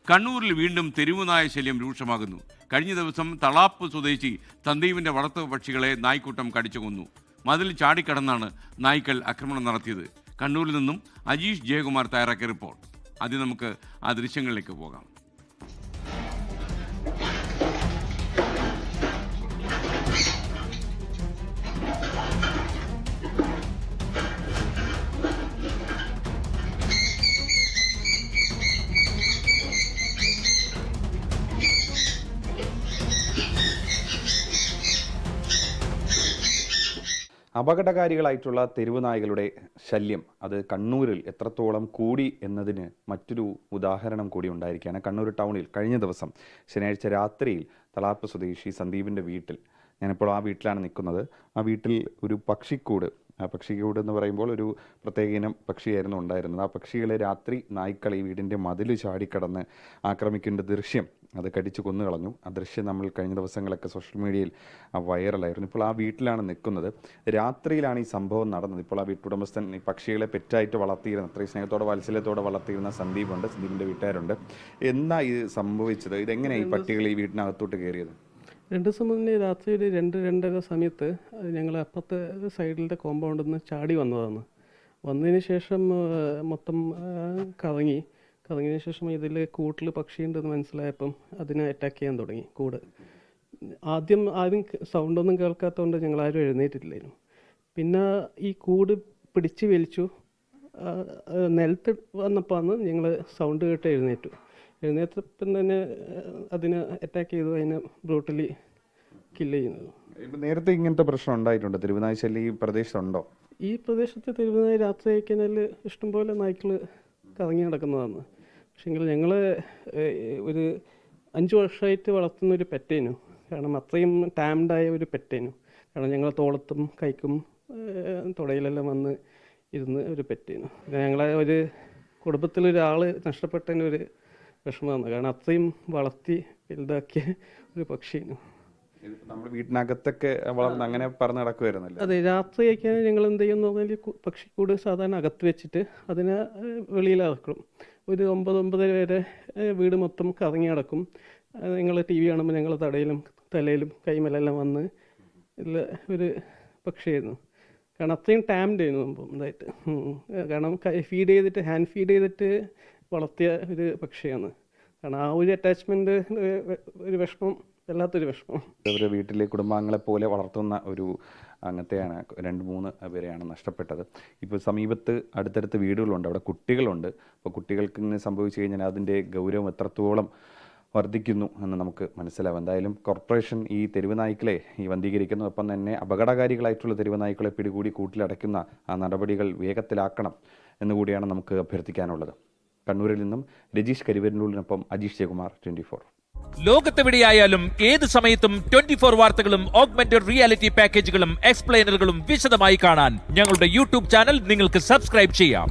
കണ്ണൂരിൽ വീണ്ടും തെരുവുനായ ശല്യം രൂക്ഷമാകുന്നു. കഴിഞ്ഞ ദിവസം തളാപ്പ് സ്വദേശി സന്ദീപിന്റെ വളർത്തു പക്ഷികളെ നായ്ക്കൂട്ടം കടിച്ചു കൊന്നു. മതിൽ ചാടിക്കടന്നാണ് നായ്ക്കൾ ആക്രമണം നടത്തിയത്. കണ്ണൂരിൽ നിന്നും അജീഷ് ജയകുമാർ തയ്യാറാക്കിയ റിപ്പോർട്ട്. ആദ്യം നമുക്ക് ആ ദൃശ്യങ്ങളിലേക്ക് പോകാം. അപകടകാരികളായിട്ടുള്ള തെരുവുനായകളുടെ ശല്യം അത് കണ്ണൂരിൽ എത്രത്തോളം കൂടി എന്നതിന് മറ്റൊരു ഉദാഹരണം കൂടി ഉണ്ടായിരിക്കുകയാണ്. കണ്ണൂർ ടൗണിൽ കഴിഞ്ഞ ദിവസം ശനിയാഴ്ച രാത്രിയിൽ തളാപ്പ് സ്വദേശി സന്ദീപിൻ്റെ വീട്ടിൽ, ഞാനിപ്പോൾ ആ വീട്ടിലാണ് നിൽക്കുന്നത്, ആ വീട്ടിൽ ഒരു പക്ഷിക്കൂട് എന്ന് പറയുമ്പോൾ ഒരു പ്രത്യേക ഇനം പക്ഷിയായിരുന്നു ഉണ്ടായിരുന്നത്. ആ പക്ഷികളെ രാത്രി നായ്ക്കൾ ഈ വീടിൻ്റെ മതിൽ ചാടിക്കടന്ന് ആക്രമിക്കേണ്ട ദൃശ്യം അത് കടിച്ചു കൊന്നു കളഞ്ഞു. ആ ദൃശ്യം നമ്മൾ കഴിഞ്ഞ ദിവസങ്ങളൊക്കെ സോഷ്യൽ മീഡിയയിൽ വൈറലായിരുന്നു. ഇപ്പോൾ ആ വീട്ടിലാണ് നിൽക്കുന്നത്. രാത്രിയിലാണ് ഈ സംഭവം നടന്നത്. ഇപ്പോൾ ആ വീട്ടുടമസ്ഥൻ ഈ പക്ഷികളെ പെറ്റായിട്ട് വളർത്തിയിരുന്ന, അത്രയും സ്നേഹത്തോടെ വാത്സല്യത്തോടെ വളർത്തിയിരുന്ന സന്ദീപുണ്ട്, സന്ദീപിൻ്റെ വീട്ടുകാരുണ്ട്. എന്നാ ഇത് സംഭവിച്ചത്? ഇതെങ്ങനെയാണ് ഈ പട്ടികൾ ഈ വീട്ടിനകത്തോട്ട് കയറിയത്? 2 ദിവസം മുന്നേ രാത്രി ഒരു 2-2:30 സമയത്ത് ഞങ്ങൾ അപ്പുറത്തെ സൈഡിലത്തെ കോമ്പൗണ്ടിൽ നിന്ന് ചാടി വന്നതാണ്. വന്നതിന് ശേഷം മൊത്തം കറങ്ങിയതിന് ശേഷം ഇതിൽ കൂട്ടിൽ പക്ഷിയുണ്ടെന്ന് മനസ്സിലായപ്പം അതിനെ അറ്റാക്ക് ചെയ്യാൻ തുടങ്ങി. കൂട് ആദ്യം സൗണ്ടൊന്നും കേൾക്കാത്തതുകൊണ്ട് ഞങ്ങളാരും എഴുന്നേറ്റിട്ടില്ലായിരുന്നു. പിന്നെ ഈ കൂട് പിടിച്ച് വലിച്ചു നിലത്ത് വന്നപ്പോഴാണ് ഞങ്ങൾ സൗണ്ട് കേട്ട് എഴുന്നേറ്റപ്പം തന്നെ അതിനെ അറ്റാക്ക് ചെയ്തു, അതിനെ ബ്രൂട്ടലി കില്ല് ചെയ്യുന്നത്. ഇപ്പം നേരത്തെ ഇങ്ങനത്തെ പ്രശ്നം ഉണ്ടായിട്ടുണ്ട്? തെരുവുനായ ശല്യം ഈ പ്രദേശത്തുണ്ടോ? ഈ പ്രദേശത്ത് തെരുവുനായ രാത്രി അയക്കുന്നതിൽ ഇഷ്ടംപോലെ നായ്ക്കൾ കറങ്ങി നടക്കുന്നതാണ്. പക്ഷേങ്കിൽ ഞങ്ങൾ ഒരു 5 വർഷമായിട്ട് വളർത്തുന്ന ഒരു പെറ്റേനു. കാരണം അത്രയും ടാംഡായ ഒരു പെറ്റേനു. കാരണം ഞങ്ങൾ തോളത്തും കൈക്കും തുടയിലെല്ലാം വന്ന് ഇരുന്ന് ഒരു പെറ്റേനു. ഞങ്ങളെ ഒരു കുടുംബത്തിലൊരാൾ നഷ്ടപ്പെട്ടതിന് ഒരു വിഷമമാണ്. കാരണം അത്രയും വളർത്തി വലുതാക്കിയ ഒരു പക്ഷിയാണ്. നമ്മൾ വീട്ടിനകത്തൊക്കെ വളർന്ന് അങ്ങനെ പറന്ന് നടക്കുമായിരുന്നല്ലോ. അതെ, രാത്രി അയക്കാൻ ഞങ്ങൾ എന്ത് ചെയ്യുമെന്ന് പറഞ്ഞാൽ പക്ഷിക്കൂട് സാധാരണ അകത്ത് വെച്ചിട്ട് അതിനെ വെളിയിലിറക്കും. ഒരു 9-9:30 വരെ വീട് മൊത്തം കറങ്ങി നടക്കും. ഞങ്ങൾ TV കാണുമ്പോൾ ഞങ്ങൾ തലയിലും കൈമലെല്ലാം വന്ന് ഇതിൽ ഒരു പക്ഷിയായിരുന്നു. കാരണം അത്രയും ടാംഡ് ആയിരുന്നു സംഭവം ഇതായിട്ട്. കാരണം ഹാൻഡ് ഫീഡ് ചെയ്തിട്ട് വളർത്തിയ ഒരു പക്ഷിയാണ്. കാരണം ആ ഒരു അറ്റാച്ച്മെൻറ്റ് ഒരു വിഷമം, വല്ലാത്തൊരു വിഷമം. അവരുടെ വീട്ടിലെ കുടുംബാംഗങ്ങളെ പോലെ വളർത്തുന്ന ഒരു അങ്ങനത്തെയാണ് 2-3 പേരെയാണ് നഷ്ടപ്പെട്ടത്. ഇപ്പോൾ സമീപത്ത് അടുത്തടുത്ത് വീടുകളുണ്ട്, അവിടെ കുട്ടികളുണ്ട്. അപ്പോൾ കുട്ടികൾക്ക് ഇങ്ങനെ സംഭവിച്ചു കഴിഞ്ഞാൽ അതിൻ്റെ ഗൗരവം എത്രത്തോളം വർദ്ധിക്കുന്നു എന്ന് നമുക്ക് മനസ്സിലാവും. എന്തായാലും കോർപ്പറേഷൻ ഈ തെരുവ് നായ്ക്കളെ വന്ധീകരിക്കുന്നു. ഒപ്പം തന്നെ അപകടകാരികളായിട്ടുള്ള തെരുവ് നായ്ക്കളെ പിടികൂടി കൂട്ടിലടയ്ക്കുന്ന ആ നടപടികൾ വേഗത്തിലാക്കണം എന്നുകൂടിയാണ് നമുക്ക് അഭ്യർത്ഥിക്കാനുള്ളത്. കണ്ണൂരിൽ നിന്നും രജീഷ് കരിവരനൂരിനൊപ്പം അജീഷ് ജയകുമാർ, 24. ലോകത്തെവിടെയായാലും ഏത് സമയത്തും 24 വാർത്തകളും ഓഗ്മെന്റഡ് റിയാലിറ്റി പാക്കേജുകളും എക്സ്പ്ലെയിനറുകളും വിശദമായി കാണാൻ ഞങ്ങളുടെ YouTube ചാനൽ നിങ്ങൾക്ക് സബ്സ്ക്രൈബ് ചെയ്യാം.